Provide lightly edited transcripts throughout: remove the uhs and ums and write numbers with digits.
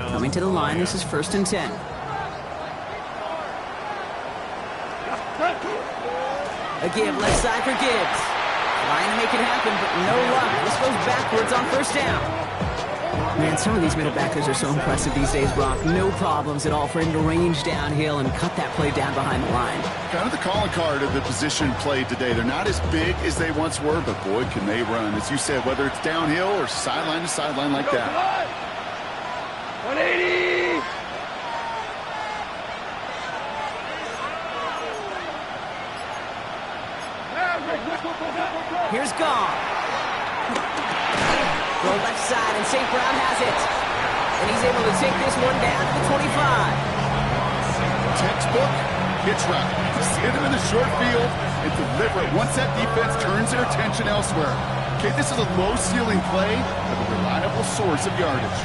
Coming to the line, this is 1st and 10. A give, left side for Gibbs. Trying to make it happen, but no luck. This goes backwards on 1st down. Man, some of these middle backers are so impressive these days, Brock. No problems at all for him to range downhill and cut that play down behind the line. Kind of the calling card of the position played today. They're not as big as they once were, but boy, can they run. As you said, whether it's downhill or sideline to sideline like that. 180! Here's Goff. Throw left side, and St. Brown has it. And he's able to take this one down to the 25. Textbook hitch route. Just hit him in the short field and deliver it once that defense turns their attention elsewhere. Okay, this is a low-ceiling play with a reliable source of yardage.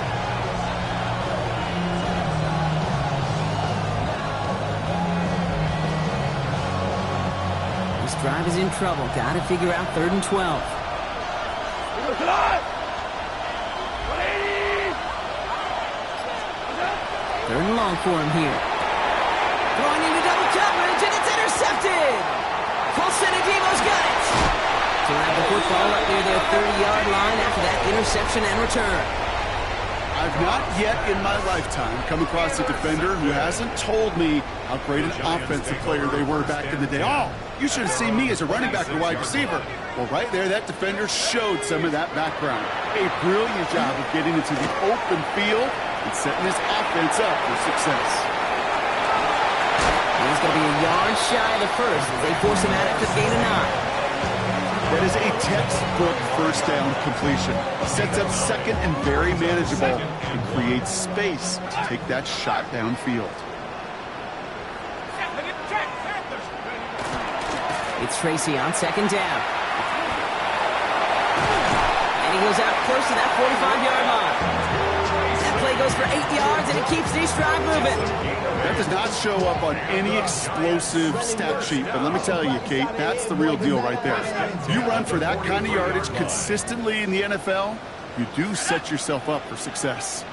This drive is in trouble. Got to figure out 3rd and 12. Third and long for him here. Throwing into double coverage, and it's intercepted. Paulson Adebo's got it. To have the football up near their 30-yard line after that interception and return. I've not yet in my lifetime come across a defender who hasn't told me how great an offensive player they were back in the day. Oh, you should have seen me as a running back or wide receiver. Well, right there, that defender showed some of that background. A brilliant job of getting into the open field and setting his offense up for success. He's going to be a yard shy of the first as they force him out after the gain of 9. That is a textbook 1st down completion. Sets up 2nd and very manageable and creates space to take that shot downfield. It's Tracy on 2nd down. And he goes out close to that 45-yard line. That play goes for 8 yards, and it keeps this drive moving. That does not show up on any explosive stat sheet, but let me tell you, Kate, that's the real deal right there. You run for that kind of yardage consistently in the NFL, you do set yourself up for success.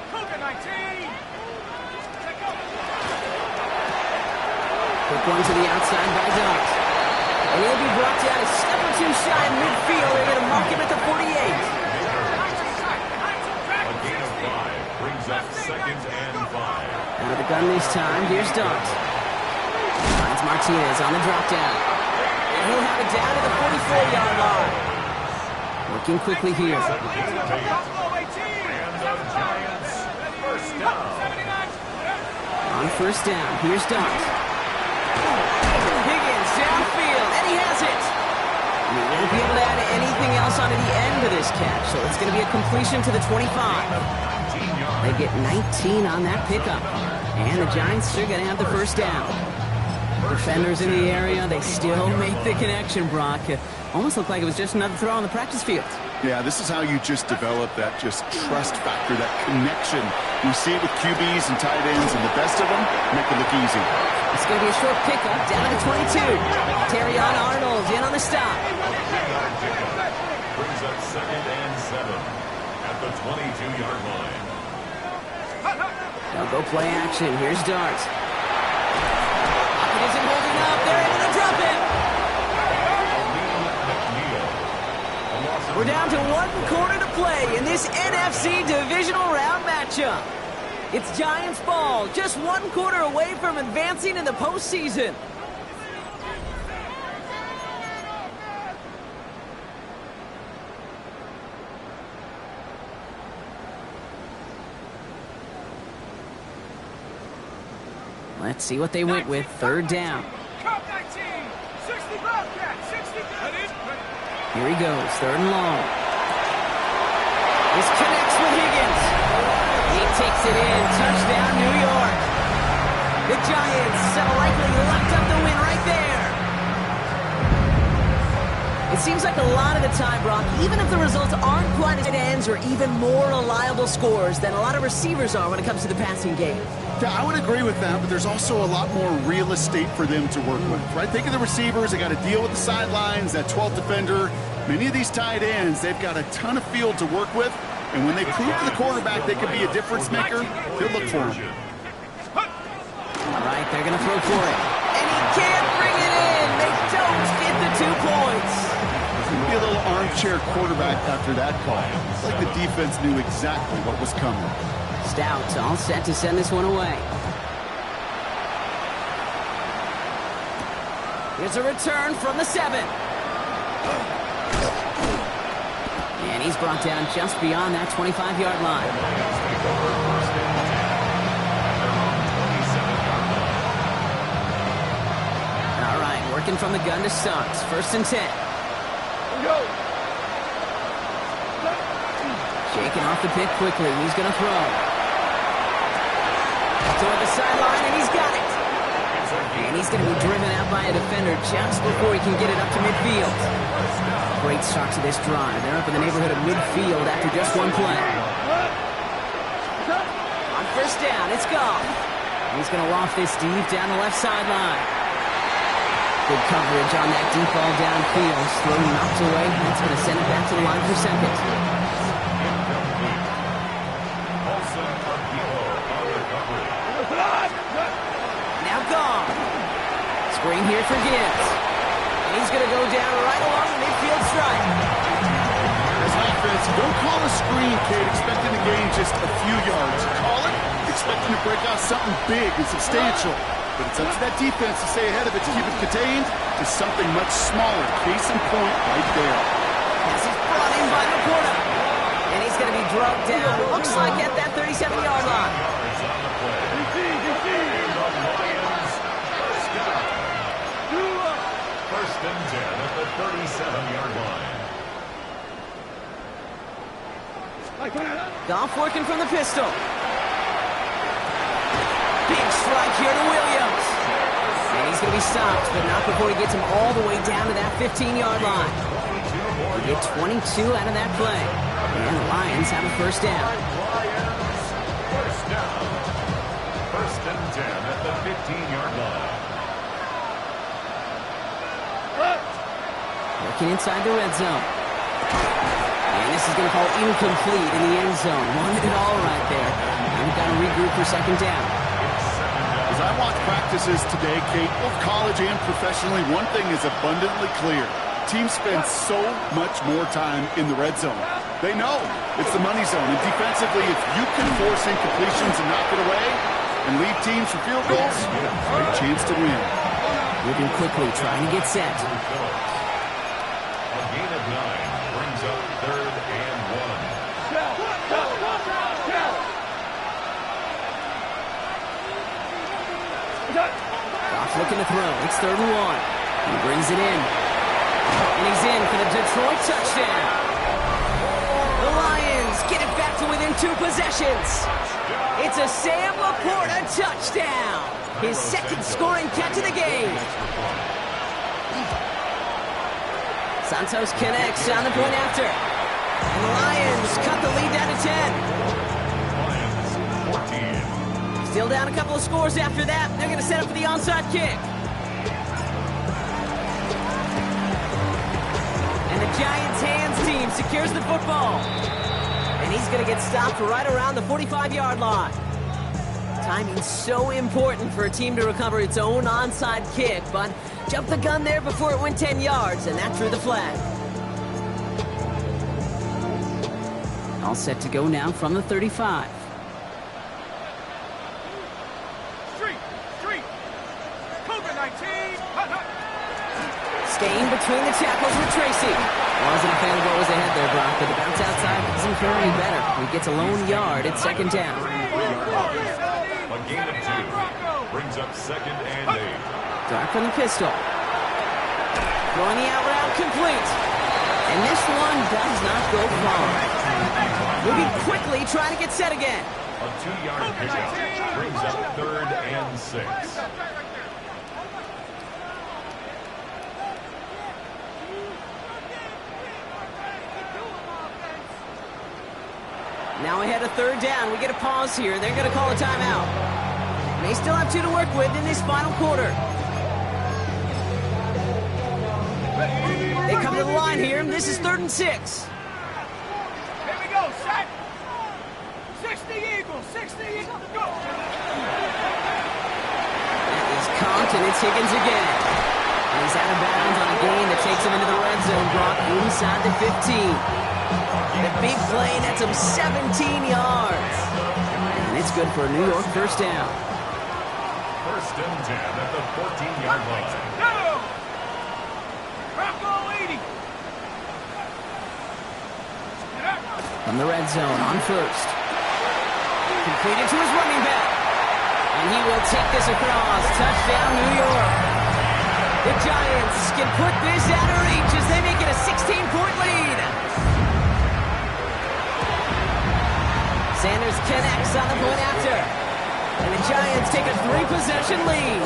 Quick one to the outside by Dart. And he'll be brought down a step or two shy in midfield. They're going to mark him at the 48. Up 2nd and 5. Out of the gun this time, here's Dart. Finds Martinez on the drop down. And he'll have it down to the 44-yard line. Working quickly here. On 1st down, here's Dart. Higgins downfield, and he has it. And he won't be able to add anything else onto the end of this catch, so it's going to be a completion to the 25. They get 19 on that pickup. And the Giants are going to have the 1st down. Defenders in the area, they still make the connection, Brock. It almost looked like it was just another throw on the practice field. Yeah, this is how you just develop that just trust factor, that connection. You see it with QBs and tight ends, and the best of them make it look easy. It's going to be a short pickup down to the 22. Terrion Arnold in on the stop. Brings up 2nd and 7 at the 22-yard line. They'll go play action. Here's Dart. Pocket isn't holding up. They're able to drop it. We're down to 1 quarter to play in this NFC divisional round matchup. It's Giants ball, just 1 quarter away from advancing in the postseason. Let's see what they went with. 3rd down. Here he goes. 3rd and long. This connects with Higgins. He takes it in. Touchdown, New York. The Giants have likely locked up the win right there. It seems like a lot of the time, Brock, even if the results aren't quite as it ends or even more reliable scores than a lot of receivers are when it comes to the passing game. Yeah, I would agree with that, but there's also a lot more real estate for them to work with, right? Think of the receivers. They got to deal with the sidelines, that 12th defender. Many of these tight ends, they've got a ton of field to work with. And when they prove to the quarterback they can be a difference maker, he'll look for him. All right, they're going to throw for it. And he can't bring it in. They don't get the 2 points. Be a little armchair quarterback after that call. It's like the defense knew exactly what was coming. Stout all set to send this one away. Here's a return from the 7. And he's brought down just beyond that 25-yard line. All right, working from the gun to Suggs. 1st and 10. Shaking off the pick quickly. He's going to throw. Toward the sideline, and he's got it. And he's going to be driven out by a defender just before he can get it up to midfield. Great start to this drive. They're up in the neighborhood of midfield after just 1 play. On 1st down, it's Goff. He's going to loft this deep down the left sideline. Good coverage on that deep ball downfield. Slow knocked away. That's going to send it back to the line for 2nd. Now Goff. Screen here for Gibbs. And he's going to go down right along the midfield stripe. As offense, don't call a screen, kid, expecting to gain just a few yards. Call it, expecting to break out something big and substantial. But it's up to that defense to stay ahead of it, to keep it contained to something much smaller. Case in point right there. Pass is brought in by Laporta. And he's going to be drugged down. Looks like at that 37-yard line. First and 10 at the 37-yard line. Goff working from the pistol. Big strike here to Williams. And he's going to be stopped, but not before he gets him all the way down to that 15-yard line. They get 22 out of that play. And the Lions have a 1st down. First down. First and 10 at the 15-yard line. Working inside the red zone. And this is going to fall incomplete in the end zone. Wanted it all right there. And we've got to regroup for 2nd down. As I watch practices today, Kate, both college and professionally, one thing is abundantly clear. Teams spend so much more time in the red zone. They know it's the money zone. And defensively, if you can force incompletions and knock it away and lead teams for field goals, great chance to win. Moving quickly, trying to get set. A gain of 9 brings up 3rd and 1. Goff looking to throw. It's 3rd and 1. He brings it in. And he's in for the Detroit touchdown. The Lions get it back to within 2 possessions. It's a Sam Laporta touchdown. His 2nd scoring catch of the game. Santos connects on the point after. And the Lions cut the lead down to 10. Lions 14. Still down a couple of scores after that. They're going to set up for the onside kick. And the Giants hands team secures the football. And he's going to get stopped right around the 45-yard line. Timing's so important for a team to recover its own onside kick, but jumped the gun there before it went 10 yards, and that drew the flag. All set to go now from the 35. Staying between the tackles with Tracy. Wasn't a fan of what was ahead there, Brock, but the bounce outside doesn't fare any better. He gets a lone yard at 2nd down. A gain of 2 brings up 2nd and 8. Dark from the pistol. Throwing the out route complete. And this one does not go far. Moving quickly, trying to get set again. A 2-yard pickup brings up 3rd and 6. Now ahead of 3rd down. We get a pause here. They're going to call a timeout. And they still have 2 to work with in this final quarter. They come to the line here. This is 3rd and 6. Here we go, set. That is Compton. It's Higgins again. And he's out of bounds on a gain that takes him into the red zone. Brought inside the 15. The big play nets him 17 yards. And it's good for a New York first down. First and 10 at the 14-yard line. From the red zone on first. Completed to his running back. And he will take this across. Touchdown, New York. The Giants can put this out of reach as they make it a 16-point lead. Sanders connects on the point after. And the Giants take a 3-possession lead.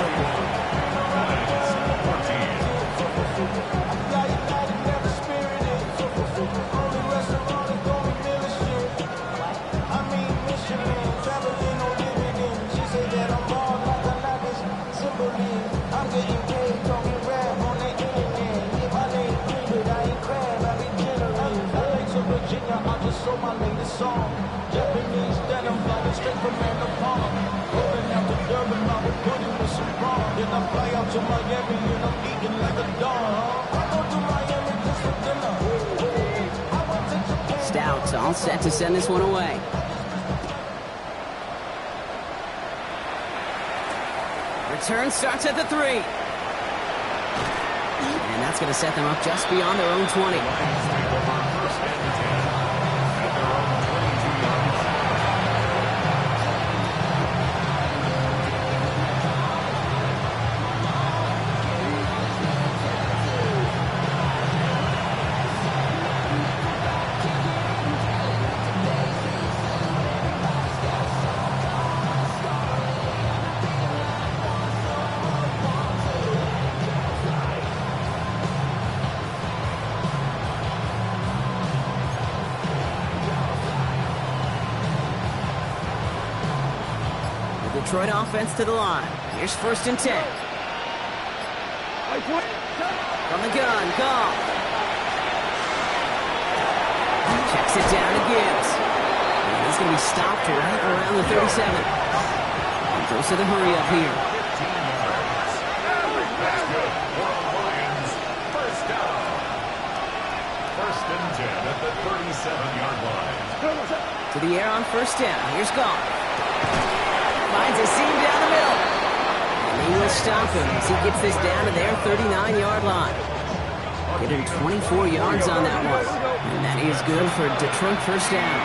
Stouts all set to send this one away. Return starts at the 3. And that's going to set them up just beyond their own 20. Detroit offense to the line. Here's first and 10. From the gun, Goff. Checks it down again. And he's going to be stopped right around the 37. And goes to the hurry up here. First down. First and 10 at the 37-yard line. To the air on first down. Here's Goff. Finds a seam down the middle. And he will stop him as he gets this down to their 39-yard line. Getting 24 yards on that one. And that is good for Detroit first down.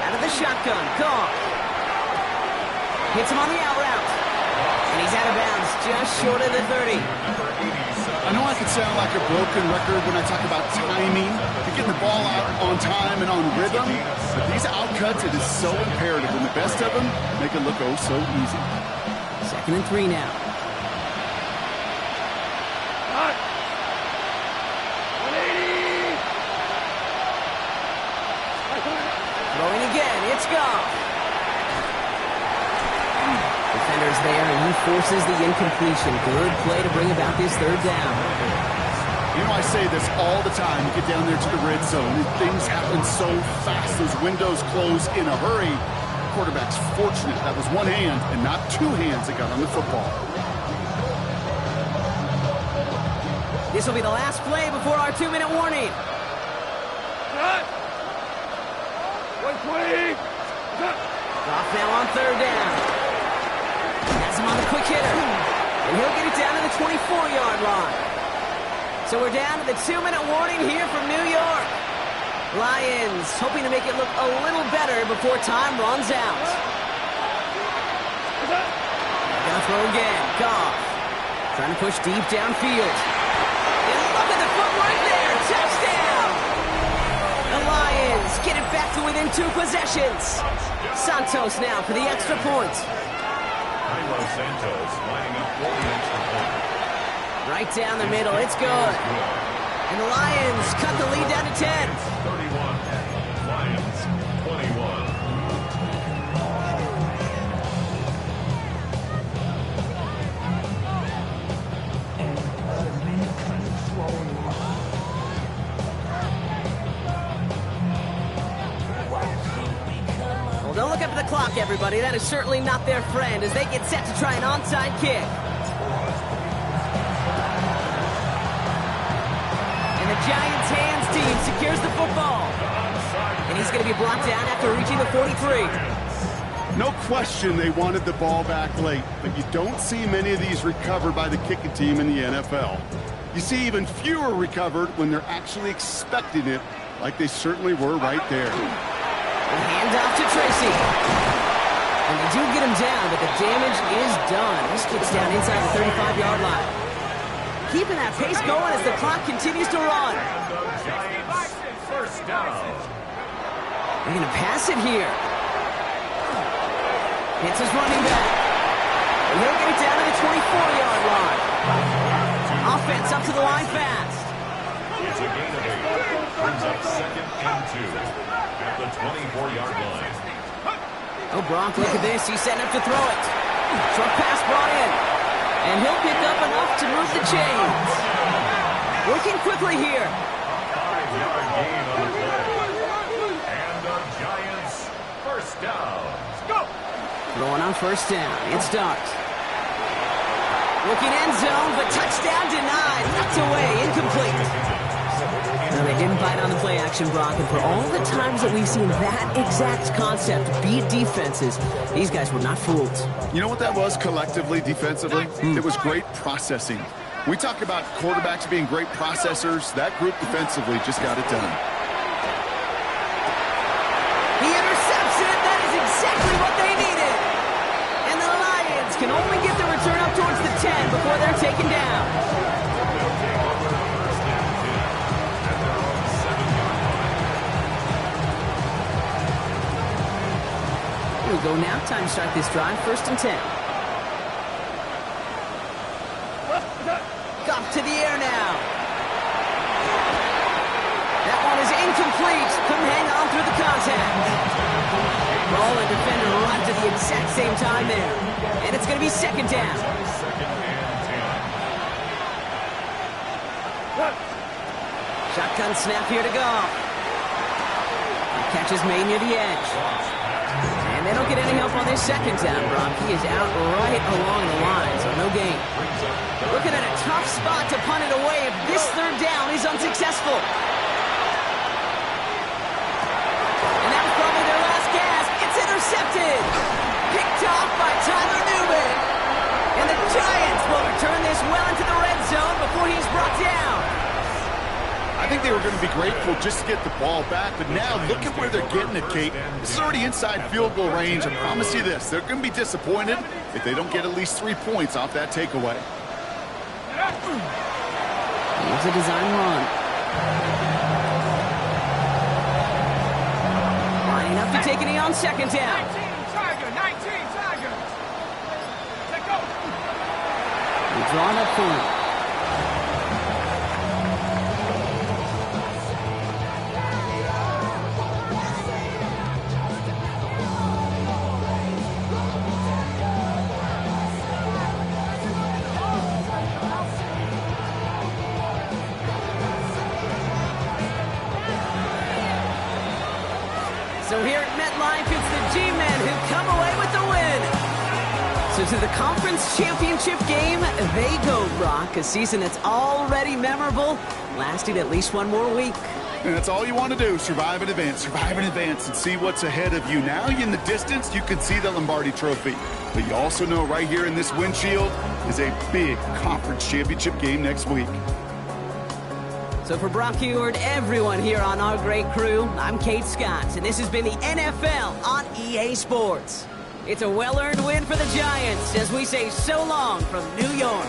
Out of the shotgun, Goff. Hits him on the out route. And he's out of bounds just short of the 30. I know I could sound like a broken record when I talk about timing, to get the ball out on time and on rhythm, but these outcuts, it is so imperative, and the best of them make it look oh so easy. Second and 3 now. Throwing again, it's Goff. Defenders there, and he forces the incompletion. Good play to bring about this third down. You know, I say this all the time. You get down there to the red zone, and things happen so fast. Those windows close in a hurry. Quarterback's fortunate that was one hand and not two hands that got on the football. This will be the last play before our 2-minute warning. Goff now on third down. Has him on the quick hitter. And he'll get it down to the 24-yard line. So we're down to the 2-minute warning here from New York. Lions hoping to make it look a little better before time runs out. They're going to throw again. Goff trying to push deep downfield. And look at the footwork there. Touchdown! The Lions get it back to within 2 possessions. Santos now for the extra point. Jairo Santos lining up for the extra point. Right down the middle, it's good. And the Lions cut the lead down to 10. 31, Lions 21. Look up at the clock, everybody. That is certainly not their friend as they get set to try an onside kick. And the Giants' hands team secures the football. And he's going to be brought down after reaching the 43. No question they wanted the ball back late, but you don't see many of these recovered by the kicking team in the NFL. You see even fewer recovered when they're actually expecting it, like they certainly were right there. Hand off to Tracy. And they do get him down, but the damage is done. This kicks down inside the 35-yard line. Keeping that pace going as the clock continues to run. First down. They're going to pass it here. Hits his running back. And he'll get it down to the 24-yard line. Offense up to the line fast. It's a gain of 8. Brings up 2nd and 2 at the 24-yard line. Oh, Brock, look at this. He's setting up to throw it. Short pass brought in. And he'll pick up enough to move the chains. Working quickly here. 5-yard gain on the play. And the Giants first down. Go! Throwing on first down. It's Dart. Looking end zone, but touchdown denied. Knocked away. Incomplete. No, they didn't bite on the play action, Brock, and for all the times that we've seen that exact concept beat defenses, these guys were not fooled. You know what that was collectively, defensively? It was great processing. We talk about quarterbacks being great processors. That group defensively just got it done. He intercepts it. That is exactly what they needed. And the Lions can only get the return up towards the 10 before they're taken down. We'll go now. Time to start this drive. 1st and 10. Goff to the air now. That one is incomplete. Couldn't hang on through the contact. Ball and defender arrived at the exact same time there. And it's going to be 2nd down. 2nd and 10. Shotgun snap here to Goff. Catch is made near the edge. And they don't get any help on this 2nd down, Brock. He is out right along the line, so no gain. Looking at a tough spot to punt it away if this 3rd down is unsuccessful. And that was probably their last gasp. It's intercepted. Picked off by Tyler Newman. And the Giants will return this well into the red zone before he's brought down. I think they were going to be grateful just to get the ball back, but now look at where they're getting it, Kate. This is already inside field goal range. I promise you this, they're going to be disappointed if they don't get at least 3 points off that takeaway. Here's a design run. Lining up to take it on 2nd down. 19 Tiger. Take go. We're drawn up for him. So here at MetLife, it's the G-Men who come away with the win. So to the conference championship game, they go, Brock. A season that's already memorable, lasting at least one more week. And that's all you want to do, survive in advance, and see what's ahead of you. Now in the distance, you can see the Lombardi Trophy. But you also know right here in this windshield is a big conference championship game next week. So for Brock Huard, everyone here on our great crew, I'm Kate Scott, and this has been the NFL on EA Sports. It's a well-earned win for the Giants as we say so long from New York.